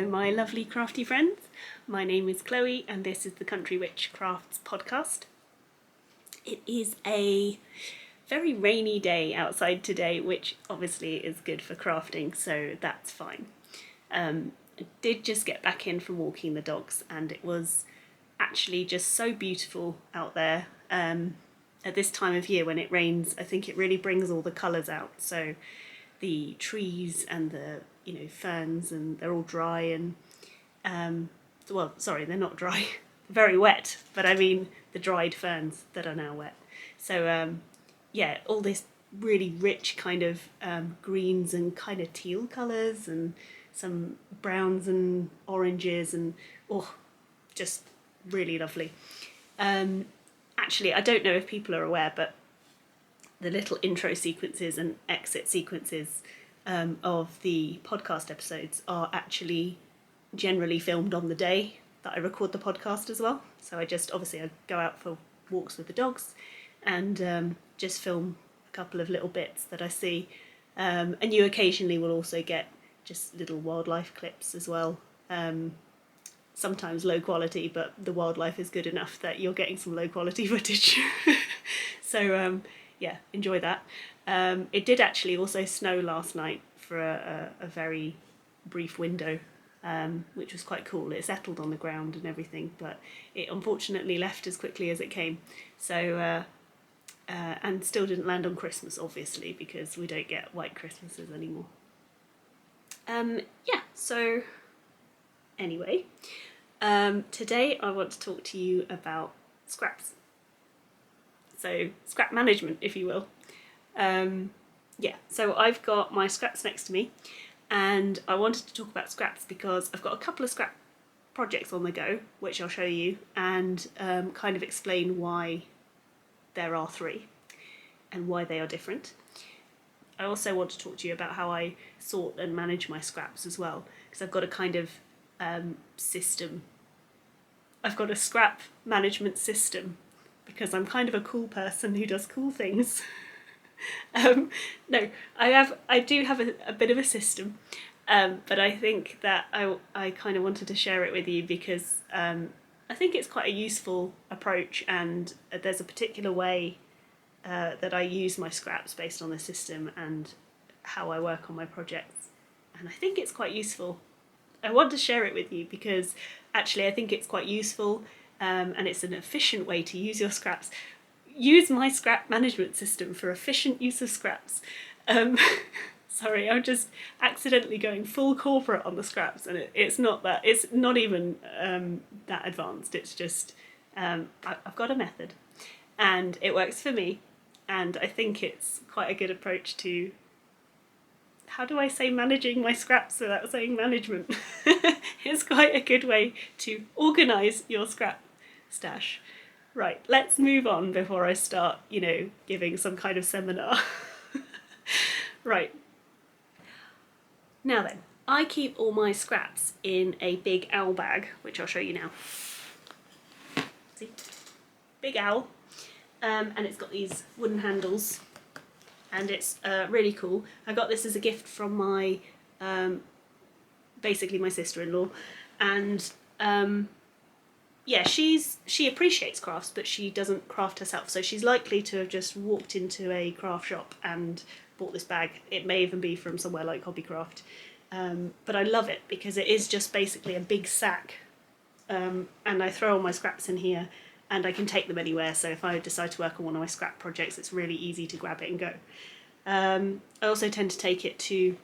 Hello my lovely crafty friends, my name is Chloe and this is the Country Witch Crafts podcast. It is a very rainy day outside today, which obviously is good for crafting, so that's fine. I did just get back in from walking the dogs and it was actually just so beautiful out there. At this time of year when it rains, I think it really brings all the colours out. So the trees and the ferns, and they're all dry and well, sorry, they're not dry, very wet, but I mean the dried ferns that are now wet. So yeah, all this really rich kind of greens and kind of teal colours and some browns and oranges and just really lovely. Actually, I don't know if people are aware, but the little intro sequences and exit sequences of the podcast episodes are actually generally filmed on the day that I record the podcast as well. So I go out for walks with the dogs and just film a couple of little bits that I see. And you occasionally will also get just little wildlife clips as well. Sometimes low quality, but the wildlife is good enough that you're getting some low quality footage. So yeah, enjoy that. It did actually also snow last night for a very brief window, which was quite cool. It settled on the ground and everything, but it unfortunately left as quickly as it came. So and still didn't land on Christmas, obviously, because we don't get white Christmases anymore. Yeah, so anyway, today I want to talk to you about scraps. So scrap management, if you will. Yeah, so I've got my scraps next to me and I wanted to talk about scraps because I've got a couple of scrap projects on the go, which I'll show you, and kind of explain why there are three and why they are different. I also want to talk to you about how I sort and manage my scraps as well, because I've got a kind of system. I've got a scrap management system because I'm kind of a cool person who does cool things. No, I do have a bit of a system, but I think that I kind of wanted to share it with you because I think it's quite a useful approach, and there's a particular way that I use my scraps based on the system and how I work on my projects, and I think it's quite useful. I want to share it with you because actually I think it's quite useful, and it's an efficient way to use your scraps. Use my scrap management system for efficient use of scraps. Sorry, I'm just accidentally going full corporate on the scraps, and it's not even that advanced. It's just I've got a method and it works for me, and I think it's quite a good approach to, how do I say managing my scraps without saying management? It's quite a good way to organise your scrap stash. Right, let's move on before I start, giving some kind of seminar. Right. Now then, I keep all my scraps in a big owl bag, which I'll show you now. See? Big owl. And it's got these wooden handles. And it's really cool. I got this as a gift from my, basically my sister-in-law. And yeah, she appreciates crafts, but she doesn't craft herself. So she's likely to have just walked into a craft shop and bought this bag. It may even be from somewhere like Hobbycraft. But I love it because it is just basically a big sack. And I throw all my scraps in here and I can take them anywhere. So if I decide to work on one of my scrap projects, it's really easy to grab it and go. I also tend to take it to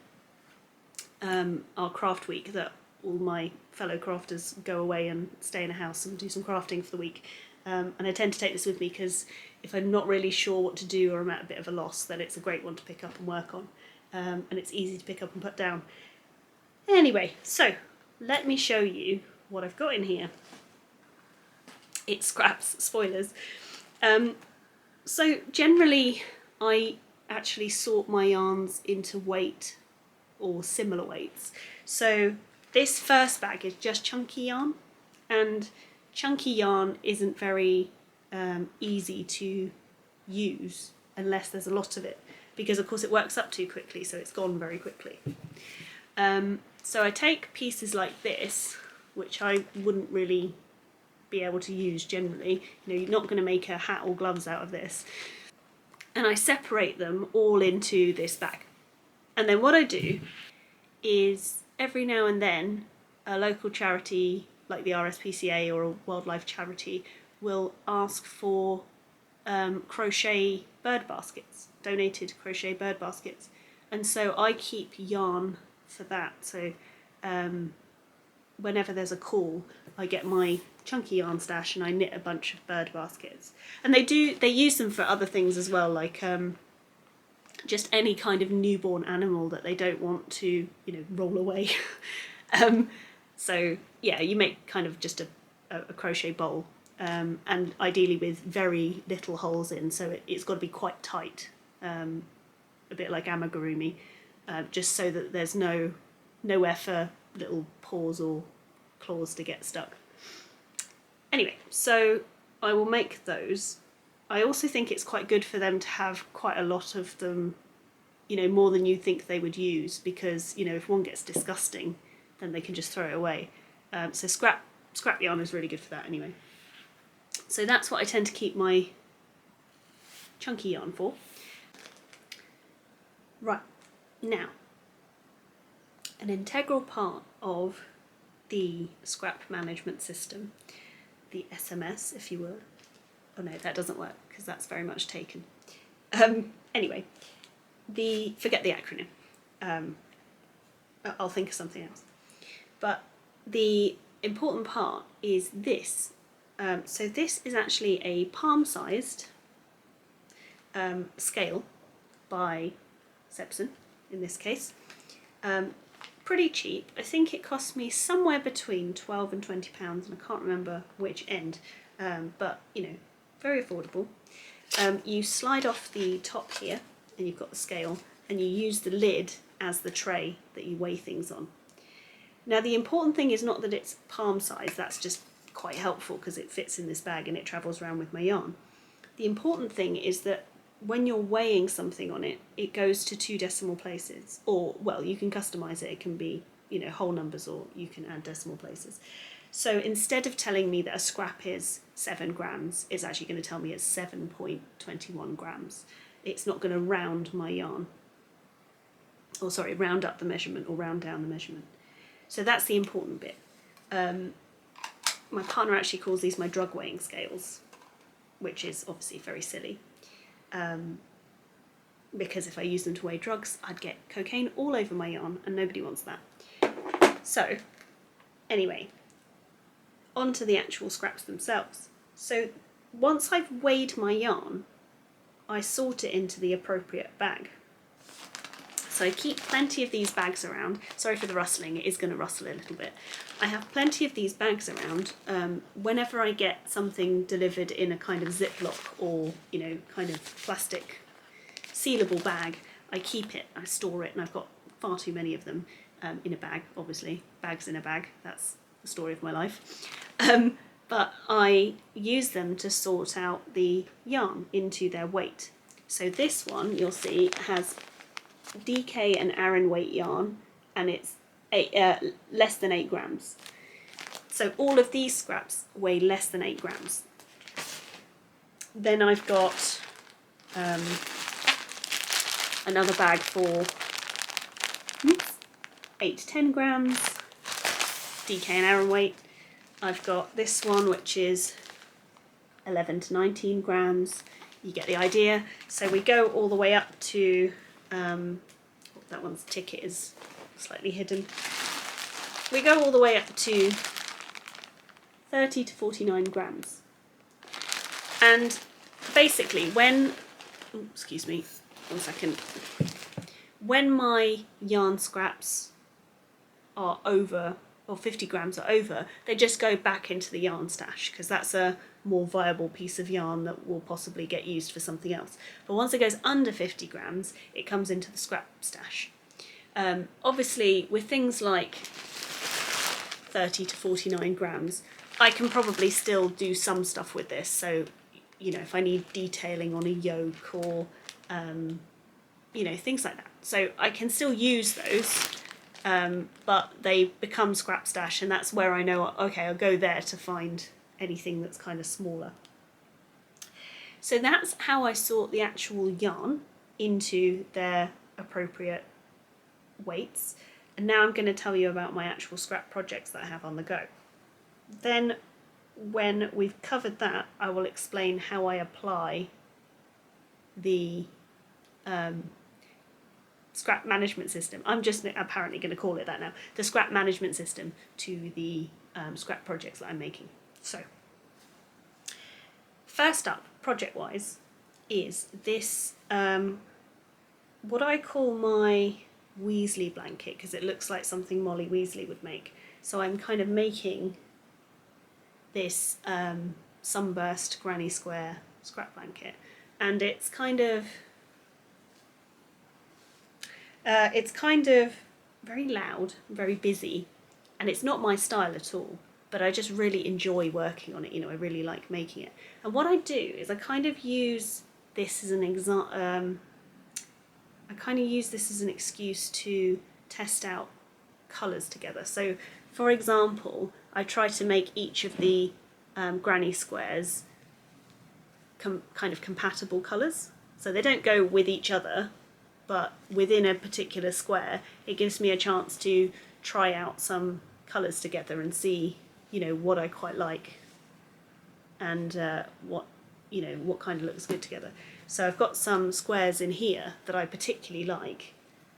our craft week that all my fellow crafters go away and stay in a house and do some crafting for the week. And I tend to take this with me because if I'm not really sure what to do or I'm at a bit of a loss, then it's a great one to pick up and work on. And it's easy to pick up and put down. Anyway, so let me show you what I've got in here. It's scraps, spoilers. So generally I actually sort my yarns into weight or similar weights. So this first bag is just chunky yarn, and chunky yarn isn't very easy to use unless there's a lot of it, because of course it works up too quickly, so it's gone very quickly. So I take pieces like this, which I wouldn't really be able to use generally. You know, you're not going to make a hat or gloves out of this. And I separate them all into this bag. And then what I do is every now and then a local charity like the RSPCA or a wildlife charity will ask for crochet bird baskets, donated crochet bird baskets. And so I keep yarn for that. So whenever there's a call, I get my chunky yarn stash and I knit a bunch of bird baskets. And they use them for other things as well, like just any kind of newborn animal that they don't want to, you know, roll away. So yeah, you make kind of just a crochet bowl, and ideally with very little holes in, so it's got to be quite tight, a bit like amigurumi, just so that there's nowhere for little paws or claws to get stuck. Anyway, so I will make those. I also think it's quite good for them to have quite a lot of them, you know, more than you think they would use, because, you know, if one gets disgusting, then they can just throw it away. So scrap yarn is really good for that anyway. So that's what I tend to keep my chunky yarn for. Right, now, an integral part of the scrap management system, the SMS, if you will. Oh no, that doesn't work because that's very much taken. Anyway, forget the acronym. I'll think of something else. But the important part is this. So this is actually a palm-sized scale by Sebson, in this case. Pretty cheap. I think it cost me somewhere between £12 and £20, and I can't remember which end, but you know, very affordable. You slide off the top here, and you've got the scale, and you use the lid as the tray that you weigh things on. Now the important thing is not that it's palm size, that's just quite helpful because it fits in this bag and it travels around with my yarn. The important thing is that when you're weighing something on it, it goes to 2 decimal places, or, well, you can customize it. It can be, you know, whole numbers, or you can add decimal places. So instead of telling me that a scrap is 7 grams, it's actually going to tell me it's 7.21 grams. It's not going to round my yarn, or sorry, round up the measurement or round down the measurement. So that's the important bit. My partner actually calls these my drug weighing scales, which is obviously very silly. Because if I use them to weigh drugs, I'd get cocaine all over my yarn, and nobody wants that. So, anyway, on to the actual scraps themselves. So, once I've weighed my yarn, I sort it into the appropriate bag. So I keep plenty of these bags around. Sorry for the rustling, it is going to rustle a little bit. I have plenty of these bags around. Whenever I get something delivered in a kind of Ziploc or, you know, kind of plastic sealable bag, I keep it, I store it, and I've got far too many of them in a bag, obviously. Bags in a bag, that's the story of my life. But I use them to sort out the yarn into their weight. So this one, you'll see, has DK and Aran weight yarn, and it's less than 8 grams. So all of these scraps weigh less than 8 grams. Then I've got another bag for 8 to 10 grams, DK and Aran weight. I've got this one, which is 11 to 19 grams. You get the idea. So we go all the way up to that one's ticket is slightly hidden. We go all the way up to 30 to 49 grams. And basically when, excuse me, 1 second. When my yarn scraps are over, or 50 grams are over, they just go back into the yarn stash, because that's a more viable piece of yarn that will possibly get used for something else. But once it goes under 50 grams, it comes into the scrap stash. Obviously, with things like 30 to 49 grams, I can probably still do some stuff with this. So, you know, if I need detailing on a yoke or, you know, things like that. So I can still use those. but they become scrap stash, and that's where I know, okay, I'll go there to find anything that's kind of smaller. So that's how I sort the actual yarn into their appropriate weights. And now I'm going to tell you about my actual scrap projects that I have on the go. Then when we've covered that, I will explain how I apply the scrap management system. I'm just apparently going to call it that now. The scrap management system to the scrap projects that I'm making. So, first up, project-wise, is this, what I call my Weasley blanket, because it looks like something Molly Weasley would make. So I'm kind of making this Sunburst granny square scrap blanket, and it's kind of very loud, very busy, and it's not my style at all, but I just really enjoy working on it. You know, I really like making it. And what I do is I kind of use this as an excuse to test out colours together. So, for example, I try to make each of the granny squares kind of compatible colours. So they don't go with each other, but within a particular square, it gives me a chance to try out some colours together and see, you know, what I quite like and what kind of looks good together. So I've got some squares in here that I particularly like.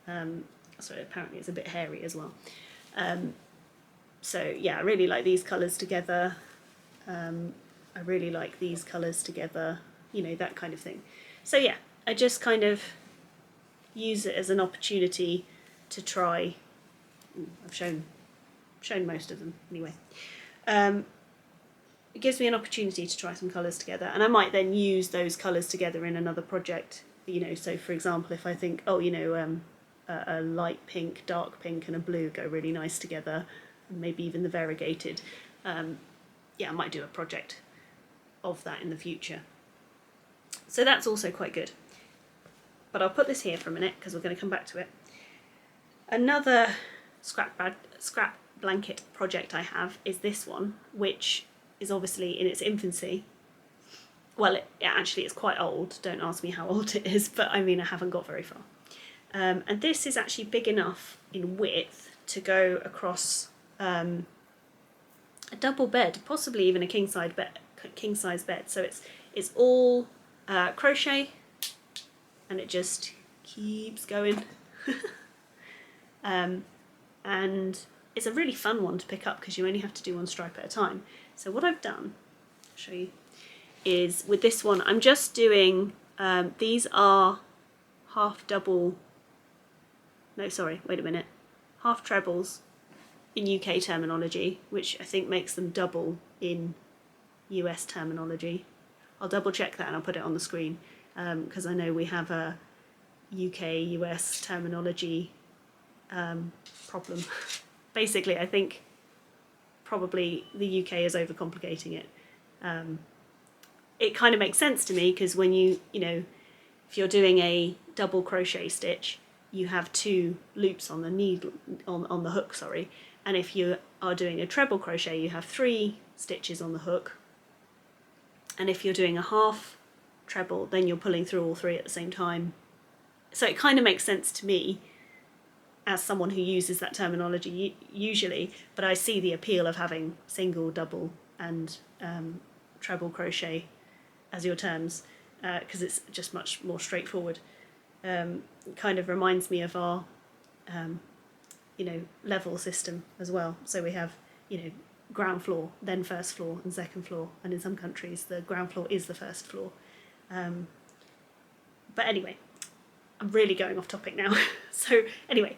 Sorry, apparently it's a bit hairy as well. So yeah, I really like these colours together. I really like these colours together, you know, that kind of thing. So yeah, I just kind of use it as an opportunity to try. I've shown most of them anyway. It gives me an opportunity to try some colours together, and I might then use those colours together in another project, you know. So for example, if I think, oh, you know, a light pink, dark pink and a blue go really nice together, and maybe even the variegated, yeah, I might do a project of that in the future. So that's also quite good. But I'll put this here for a minute because we're going to come back to it. Another scrap blanket project I have is this one, which is obviously in its infancy. Well, it actually is quite old. Don't ask me how old it is, but I mean, I haven't got very far. And this is actually big enough in width to go across a double bed, possibly even a king size bed. So it's all crochet, and it just keeps going. And it's a really fun one to pick up because you only have to do one stripe at a time. So what I've done, I'll show you, is with this one I'm just doing, these are half trebles in UK terminology, which I think makes them double in US terminology. I'll double check that and I'll put it on the screen, because I know we have a UK-US terminology problem. Basically, I think probably the UK is overcomplicating it. It kind of makes sense to me because when you know, if you're doing a double crochet stitch, you have 2 loops on the needle, on the hook, sorry. And if you are doing a treble crochet, you have 3 stitches on the hook. And if you're doing a half treble, then you're pulling through all 3 at the same time. So it kind of makes sense to me as someone who uses that terminology usually, but I see the appeal of having single, double and treble crochet as your terms, because it's just much more straightforward. It kind of reminds me of our you know, level system as well. So we have, you know, ground floor, then first floor and second floor, and in some countries the ground floor is the first floor. But anyway, I'm really going off topic now. So anyway,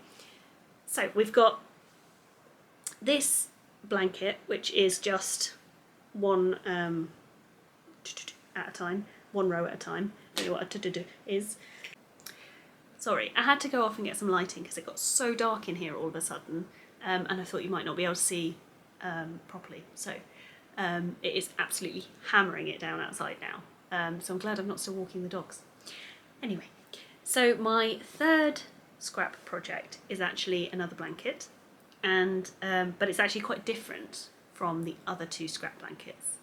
so we've got this blanket, which is just one at a time, one row at a time. I don't know what a is. Sorry, I had to go off and get some lighting because it got so dark in here all of a sudden, and I thought you might not be able to see properly. So it is absolutely hammering it down outside now. So I'm glad I'm not still walking the dogs. Anyway, so my third scrap project is actually another blanket, and but it's actually quite different from the other two scrap blankets,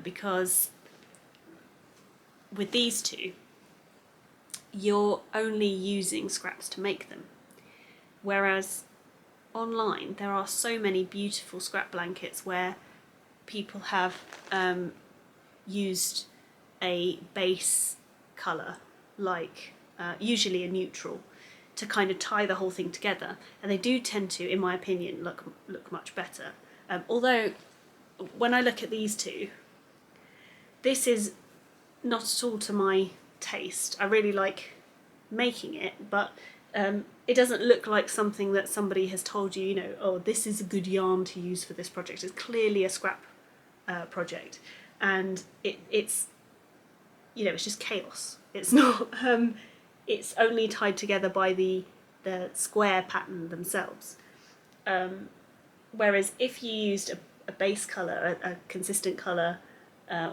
because with these two you're only using scraps to make them, whereas online there are so many beautiful scrap blankets where people have used a base colour, like usually a neutral, to kind of tie the whole thing together, and they do tend to, in my opinion, look much better. Although when I look at these two, this is not at all to my taste. I really like making it, but it doesn't look like something that somebody has told you, you know, oh, this is a good yarn to use for this project. It's clearly a scrap project, and it's, you know, it's just chaos. It's not, it's only tied together by the square pattern themselves. Whereas if you used a base colour, a consistent colour,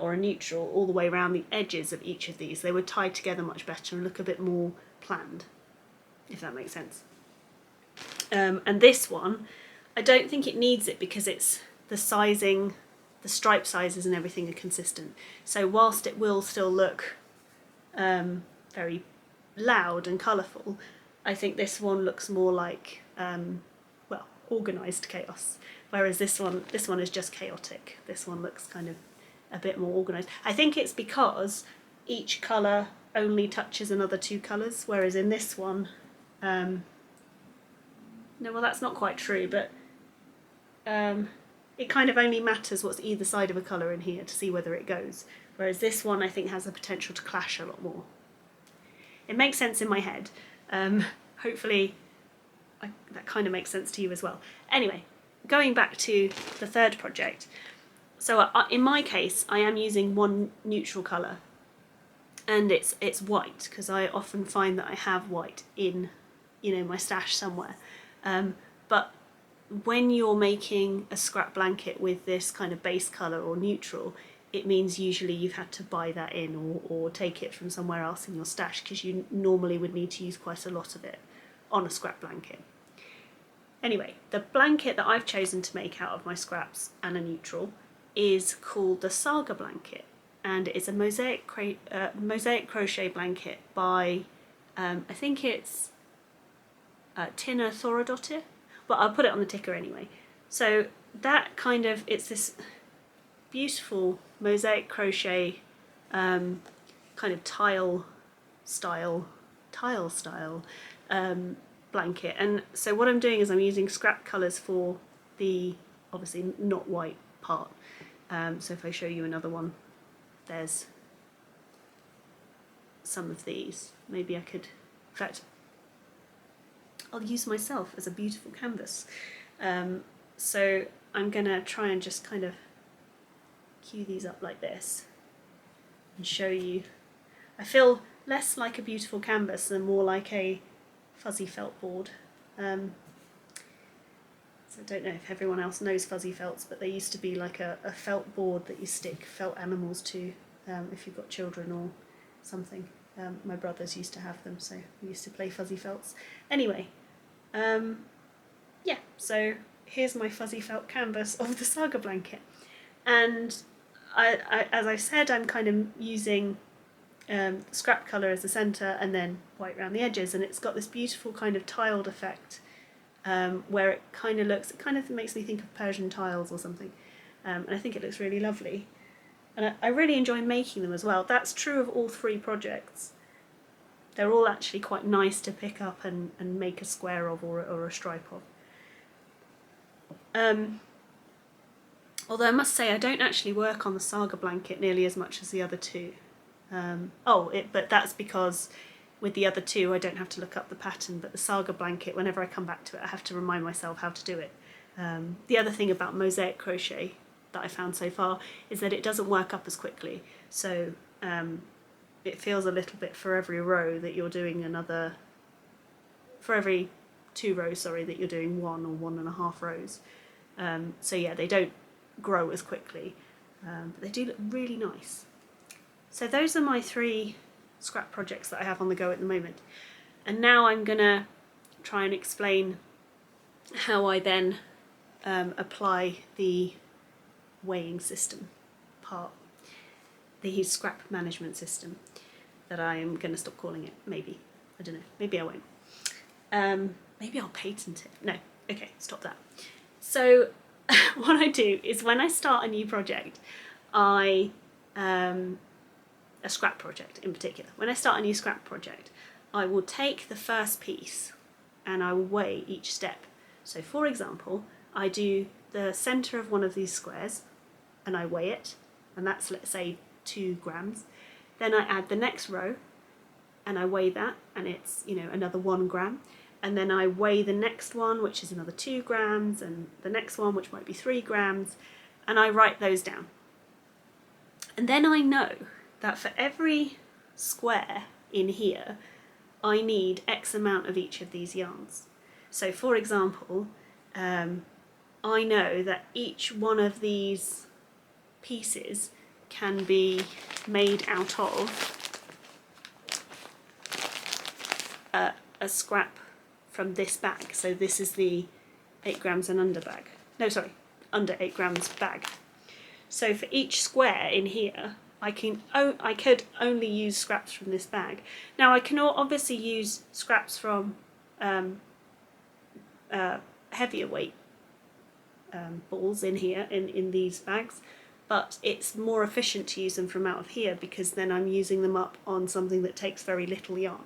or a neutral all the way around the edges of each of these, they would tie together much better and look a bit more planned, if that makes sense. And this one, I don't think it needs it because it's the sizing, the stripe sizes and everything are consistent. So whilst it will still look very loud and colourful, I think this one looks more like, well, organised chaos. Whereas this one is just chaotic. This one looks kind of a bit more organised. I think it's because each colour only touches another two colours, whereas in this one, no, well, that's not quite true, but it kind of only matters what's either side of a colour in here to see whether it goes. Whereas this one, I think, has the potential to clash a lot more. It makes sense in my head. Hopefully that kind of makes sense to you as well. Anyway, going back to the third project. So in my case, I am using one neutral colour, and it's white, because I often find that I have white in, you know, my stash somewhere. But when you're making a scrap blanket with this kind of base colour or neutral, it means usually you've had to buy that in or take it from somewhere else in your stash, because you normally would need to use quite a lot of it on a scrap blanket. Anyway, the blanket that I've chosen to make out of my scraps and a neutral is called the Saga blanket, and it's a mosaic crochet blanket by, I think it's Tinna Thórudóttir, but I'll put it on the ticker anyway. So that kind of, it's this beautiful mosaic crochet kind of tile style blanket, and so what I'm doing is I'm using scrap colours for the obviously not white part. So if I show you another one, there's some of these. Maybe I could, in fact, I'll use myself as a beautiful canvas. So I'm gonna try and just kind of cue these up like this and show you. I feel less like a beautiful canvas and more like a fuzzy felt board. So I don't know if everyone else knows fuzzy felts, but they used to be like a felt board that you stick felt animals to, if you've got children or something. My brothers used to have them, so we used to play fuzzy felts. Anyway, yeah, so here's my fuzzy felt canvas of the Saga blanket. And I as I said, I'm kind of using scrap colour as the centre and then white around the edges, and it's got this beautiful kind of tiled effect, where it kind of makes me think of Persian tiles or something, and I think it looks really lovely, and I really enjoy making them as well. That's true of all three projects. They're all actually quite nice to pick up and make a square of or a stripe of. Although I must say I don't actually work on the Saga blanket nearly as much as the other two. But that's because with the other two I don't have to look up the pattern, but the Saga blanket, whenever I come back to it, I have to remind myself how to do it. The other thing about mosaic crochet that I found so far is that it doesn't work up as quickly, so it feels a little bit for every row that you're doing for every 2 rows, sorry, that you're doing 1 or 1.5 rows. So yeah, they don't grow as quickly, but they do look really nice. So those are my 3 scrap projects that I have on the go at the moment. And now I'm gonna try and explain how I then apply the weighing system part, the scrap management system that I am going to stop calling it, maybe. I don't know, maybe I won't. Maybe I'll patent it. No, okay, stop that. So what I do is when I start a new project, a scrap project in particular, when I start a new scrap project, I will take the first piece and I will weigh each step. So for example, I do the centre of one of these squares and I weigh it, and that's, let's say, 2 grams. Then I add the next row and I weigh that, and it's, you know, another 1 gram. And then I weigh the next one, which is another 2 grams, and the next one, which might be 3 grams, and I write those down. And then I know that for every square in here, I need X amount of each of these yarns. So for example, I know that each one of these pieces can be made out of a scrap from this bag. So this is the 8 grams and under bag. No, sorry, under 8 grams bag. So for each square in here, I could only use scraps from this bag. Now I can obviously use scraps from heavier weight balls in here, in these bags, but it's more efficient to use them from out of here because then I'm using them up on something that takes very little yarn.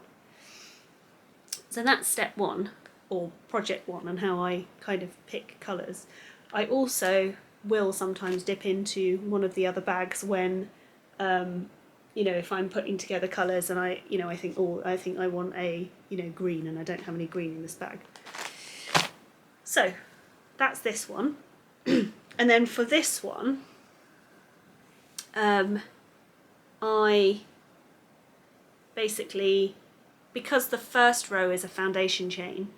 So that's step 1, or project 1, and how I kind of pick colours. I also will sometimes dip into one of the other bags when, you know, if I'm putting together colours and I think, oh, I think I want a, you know, green, and I don't have any green in this bag. So that's this one. And then for this one, I basically, because the first row is a foundation chain,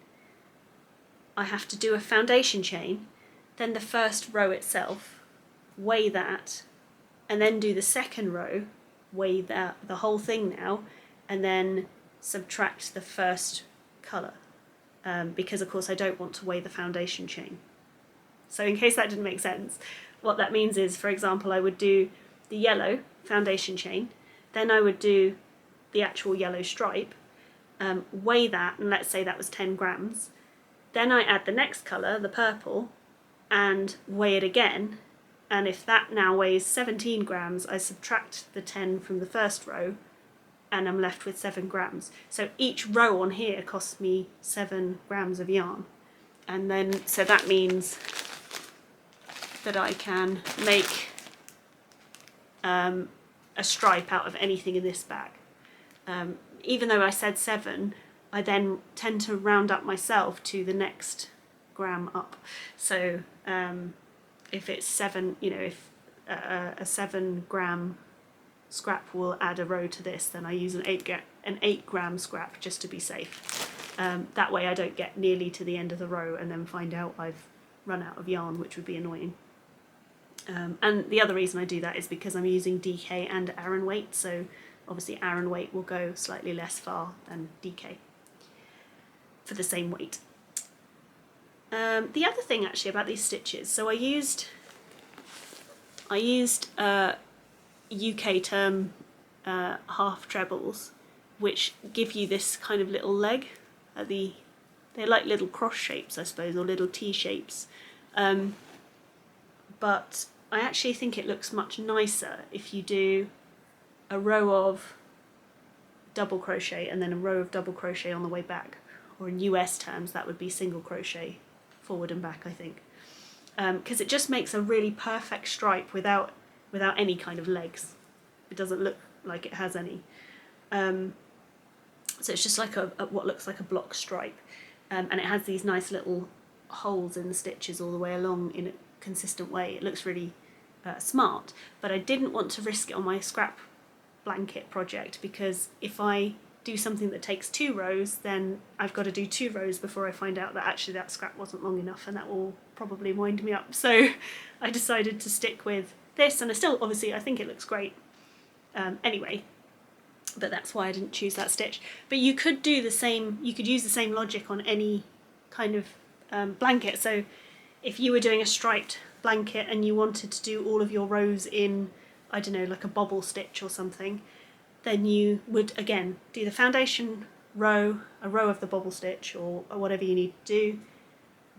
I have to do a foundation chain, then the first row itself, weigh that, and then do the second row, weigh that, the whole thing now, and then subtract the first colour, because of course I don't want to weigh the foundation chain. So in case that didn't make sense, what that means is, for example, I would do the yellow foundation chain, then I would do the actual yellow stripe, weigh that, and let's say that was 10 grams. Then I add the next colour, the purple, and weigh it again, and if that now weighs 17 grams, I subtract the 10 from the first row, and I'm left with 7 grams. So each row on here costs me 7 grams of yarn. And then, so that means that I can make a stripe out of anything in this bag. Even though I said 7, I then tend to round up myself to the next gram up. So if it's 7, you know, if a 7 gram scrap will add a row to this, then I use an 8 gram scrap just to be safe. That way I don't get nearly to the end of the row and then find out I've run out of yarn, which would be annoying. And the other reason I do that is because I'm using DK and Aran weight, so obviously Aran weight will go slightly less far than DK for the same weight. The other thing actually about these stitches, so I used UK term half trebles, which give you this kind of little leg. They're like little cross shapes, I suppose, or little T shapes. But I actually think it looks much nicer if you do a row of double crochet and then a row of double crochet on the way back, or in US terms that would be single crochet forward and back, I think, because it just makes a really perfect stripe without any kind of legs. It doesn't look like it has any, so it's just like a what looks like a block stripe, and it has these nice little holes in the stitches all the way along in a consistent way. It looks really smart, but I didn't want to risk it on my scrap blanket project, because if I do something that takes 2 rows, then I've got to do 2 rows before I find out that actually that scrap wasn't long enough, and that will probably wind me up. So I decided to stick with this, and I still, obviously, I think it looks great. Anyway, but that's why I didn't choose that stitch. But you could do the same, you could use the same logic on any kind of blanket. So if you were doing a striped blanket and you wanted to do all of your rows in, I don't know, like a bobble stitch or something, then you would again do the foundation row, a row of the bobble stitch or whatever you need to do.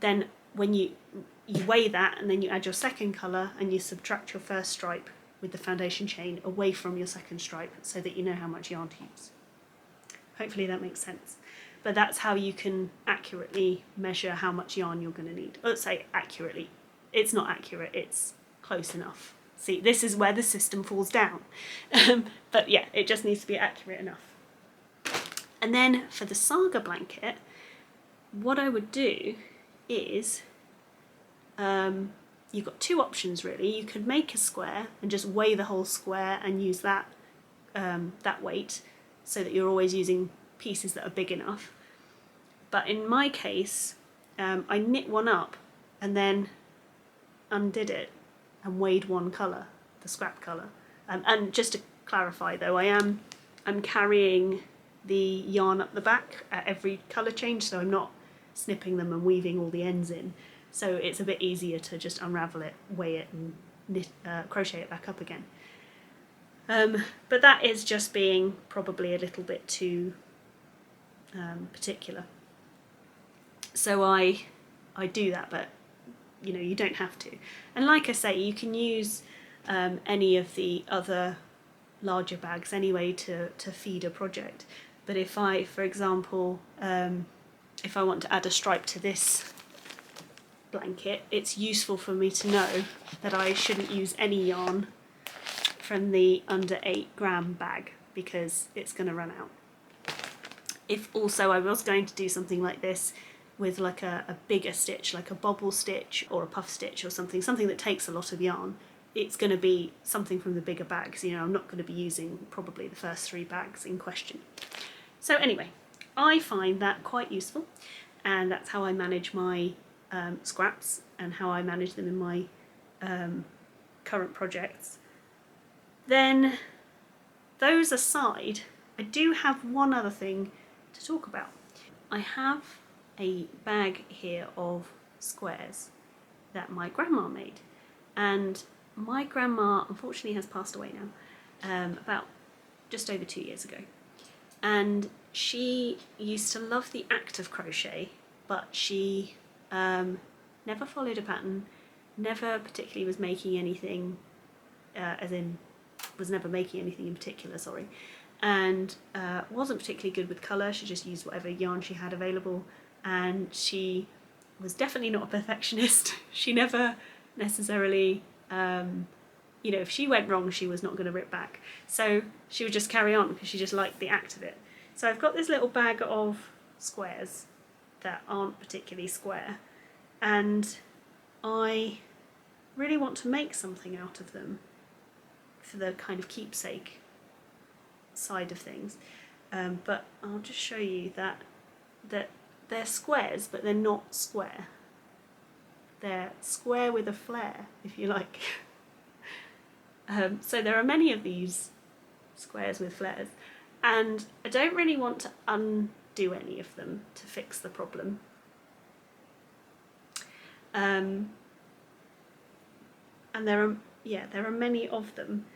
Then when you weigh that, and then you add your second colour and you subtract your first stripe with the foundation chain away from your second stripe so that you know how much yarn to use. Hopefully that makes sense. But that's how you can accurately measure how much yarn you're going to need. Let's say accurately. It's not accurate, it's close enough. See, this is where the system falls down. But yeah, it just needs to be accurate enough. And then for the Saga blanket, what I would do is, you've got two options really. You could make a square and just weigh the whole square and use that, that weight, so that you're always using pieces that are big enough. But in my case, I knit one up and then undid it and weighed one colour, the scrap colour. And just to clarify though, I'm carrying the yarn up the back at every colour change, so I'm not snipping them and weaving all the ends in. So it's a bit easier to just unravel it, weigh it and knit, crochet it back up again. But that is just being probably a little bit too particular. So I do that, but you know, you don't have to. And like I say, you can use any of the other larger bags anyway to feed a project. But if I, for example, if I want to add a stripe to this blanket, it's useful for me to know that I shouldn't use any yarn from the under 8 gram bag because it's going to run out. If also I was going to do something like this with like a bigger stitch, like a bobble stitch or a puff stitch or something that takes a lot of yarn, it's going to be something from the bigger bags. You know, I'm not going to be using probably the first 3 bags in question. So anyway, I find that quite useful, and that's how I manage my scraps and how I manage them in my current projects. Then, those aside, I do have one other thing to talk about. I have a bag here of squares that my grandma made, and my grandma unfortunately has passed away now, about just over 2 years ago, and she used to love the act of crochet, but she never followed a pattern, never particularly was making anything, was never making anything in particular, sorry, and wasn't particularly good with colour. She just used whatever yarn she had available, and she was definitely not a perfectionist. She never necessarily, you know, if she went wrong, she was not going to rip back. So she would just carry on because she just liked the act of it. So I've got this little bag of squares that aren't particularly square, and I really want to make something out of them for the kind of keepsake side of things. But I'll just show you that they're squares, but they're not square. They're square with a flair, if you like. So there are many of these squares with flares, and I don't really want to undo any of them to fix the problem. And there are many of them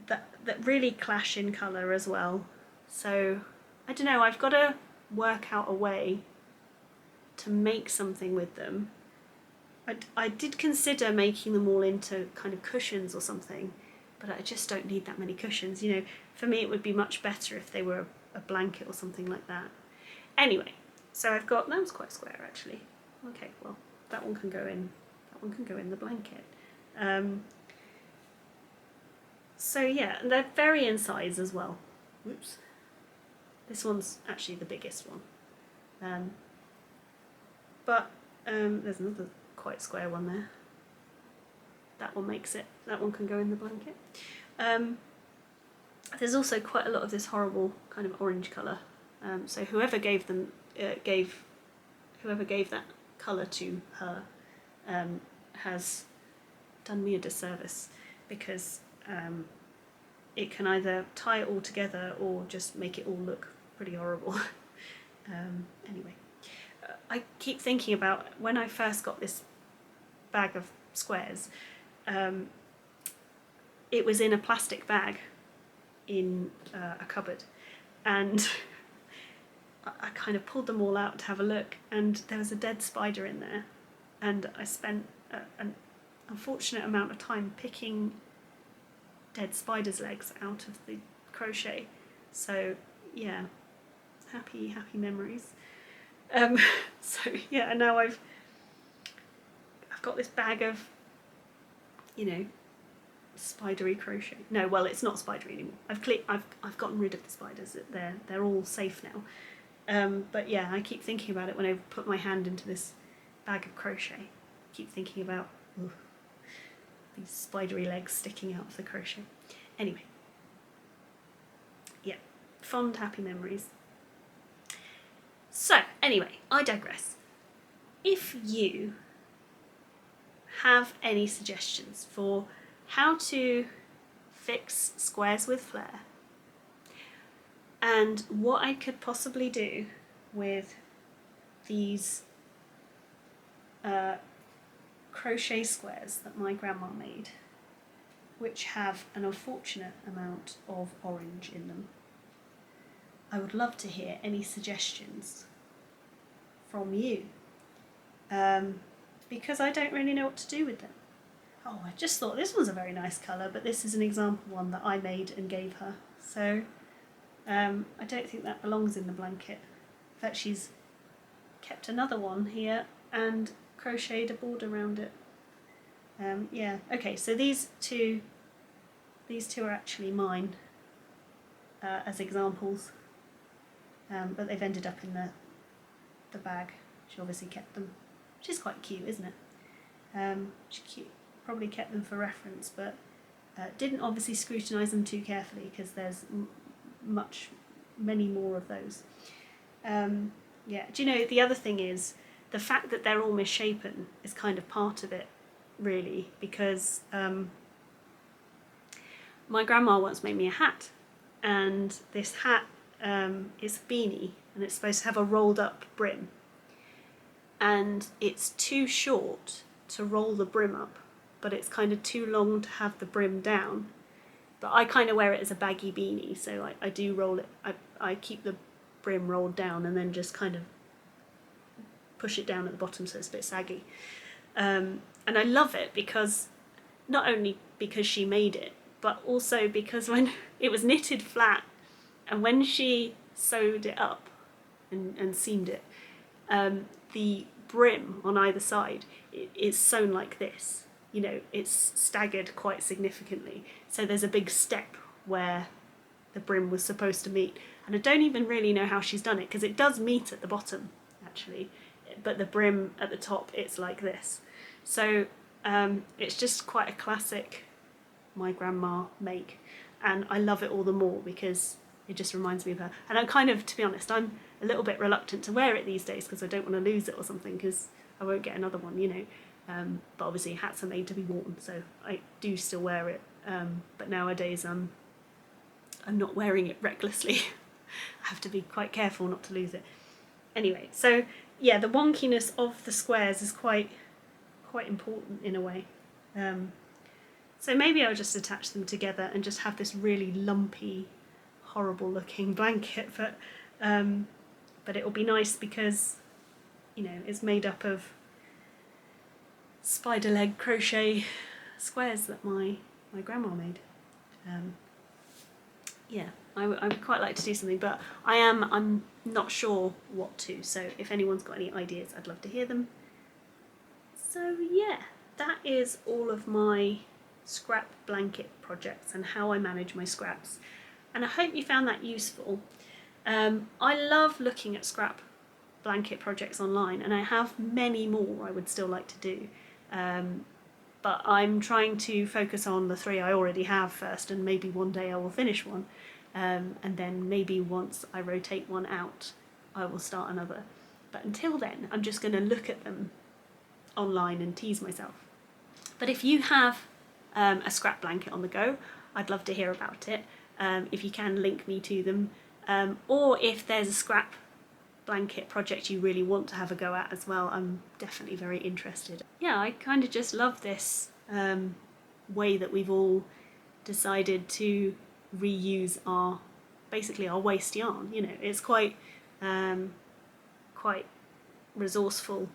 that really clash in colour as well. So I don't know, I've got to work out a way to make something with them. I did consider making them all into kind of cushions or something, but I just don't need that many cushions. You know, for me it would be much better if they were a blanket or something like that. Anyway, so I've got, that was quite square actually. Okay, well that one can go in the blanket. So yeah, and they're vary in size as well. Whoops. This one's actually the biggest one. But there's another quite square one there. That one makes it, that one can go in the blanket. There's also quite a lot of this horrible kind of orange colour. So whoever gave them, whoever gave that colour to her has done me a disservice, because it can either tie it all together or just make it all look pretty horrible. Anyway, I keep thinking about when I first got this bag of squares. It was in a plastic bag in a cupboard, and I kind of pulled them all out to have a look, and there was a dead spider in there, and I spent an unfortunate amount of time picking dead spiders' legs out of the crochet. So yeah, happy memories. So yeah, and now I've got this bag of, you know, spidery crochet. No, well, it's not spidery anymore. I've gotten rid of the spiders. They're all safe now. But yeah, I keep thinking about it when I put my hand into this bag of crochet. I keep thinking about these spidery legs sticking out of the crochet. Anyway, yeah, fond, happy memories. So anyway, I digress. If you have any suggestions for how to fix squares with flair, and what I could possibly do with these crochet squares that my grandma made, which have an unfortunate amount of orange in them, I would love to hear any suggestions from you, because I don't really know what to do with them. Oh, I just thought this was a very nice colour, but this is an example one that I made and gave her. So I don't think that belongs in the blanket. In fact, she's kept another one here and crocheted a border around it. Yeah, okay, so these two are actually mine as examples, but they've ended up in the bag. She obviously kept them, which is quite cute, isn't it? She's cute. Probably kept them for reference, but didn't obviously scrutinise them too carefully because there's many more of those. Yeah, do you know, the other thing is the fact that they're all misshapen is kind of part of it, really, because my grandma once made me a hat, and this hat is a beanie, and it's supposed to have a rolled up brim, and it's too short to roll the brim up, but it's kind of too long to have the brim down. But I kind of wear it as a baggy beanie, so I do roll it. I keep the brim rolled down and then just kind of push it down at the bottom so it's a bit saggy. And I love it because, not only because she made it, but also because when it was knitted flat, and when she sewed it up and seamed it, the brim on either side is sewn like this. You know, it's staggered quite significantly. So there's a big step where the brim was supposed to meet. And I don't even really know how she's done it, because it does meet at the bottom, actually. But the brim at the top, it's like this. So it's just quite a classic my grandma make. And I love it all the more because it just reminds me of her. And I'm kind of, to be honest, I'm a little bit reluctant to wear it these days because I don't want to lose it or something, because I won't get another one, you know. But obviously hats are made to be worn, so I do still wear it. But nowadays I'm not wearing it recklessly. I have to be quite careful not to lose it. Anyway, so yeah, the wonkiness of the squares is quite important in a way. So maybe I'll just attach them together and just have this really lumpy, horrible looking blanket. But it will be nice because, you know, it's made up of spider leg crochet squares that my grandma made. Yeah, I would quite like to do something, but I'm not sure what to, so if anyone's got any ideas, I'd love to hear them. So yeah, that is all of my scrap blanket projects and how I manage my scraps, and I hope you found that useful. I love looking at scrap blanket projects online, and I have many more I would still like to do. But I'm trying to focus on the 3 I already have first, and maybe one day I will finish one, and then maybe once I rotate one out I will start another. But until then I'm just going to look at them online and tease myself. But if you have a scrap blanket on the go, I'd love to hear about it. If you can, link me to them. Or if there's a scrap blanket project you really want to have a go at as well, I'm definitely very interested. Yeah, I kind of just love this way that we've all decided to reuse basically our waste yarn. You know, it's quite resourceful.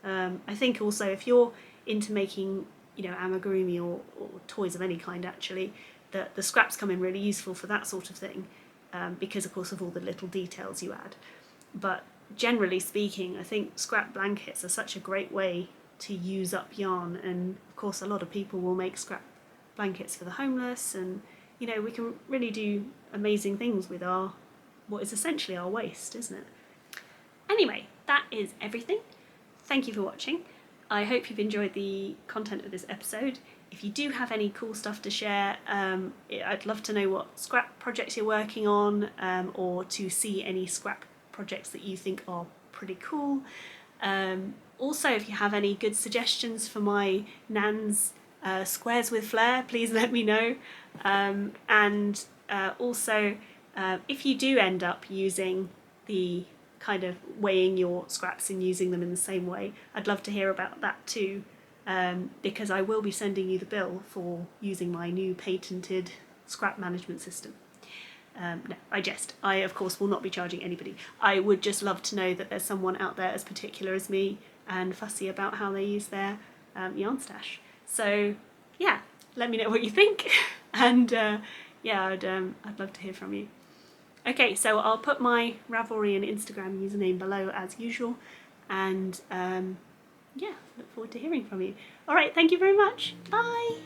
I think also if you're into making, you know, amigurumi or toys of any kind, actually, the scraps come in really useful for that sort of thing, because of course of all the little details you add. But generally speaking, I think scrap blankets are such a great way to use up yarn, and of course a lot of people will make scrap blankets for the homeless, and you know, we can really do amazing things with what is essentially our waste, isn't it? Anyway, that is everything. Thank you for watching. I hope you've enjoyed the content of this episode. If you do have any cool stuff to share, I'd love to know what scrap projects you're working on, or to see any scrap projects that you think are pretty cool. Also, if you have any good suggestions for my Nan's squares with flair, please let me know. And also, if you do end up using the kind of weighing your scraps and using them in the same way, I'd love to hear about that too, because I will be sending you the bill for using my new patented scrap management system. No, I jest. I of course will not be charging anybody. I would just love to know that there's someone out there as particular as me and fussy about how they use their yarn stash. So yeah, let me know what you think, and yeah, I'd love to hear from you. Okay, so I'll put my Ravelry and Instagram username below as usual, and yeah, look forward to hearing from you. All right, thank you very much. Bye.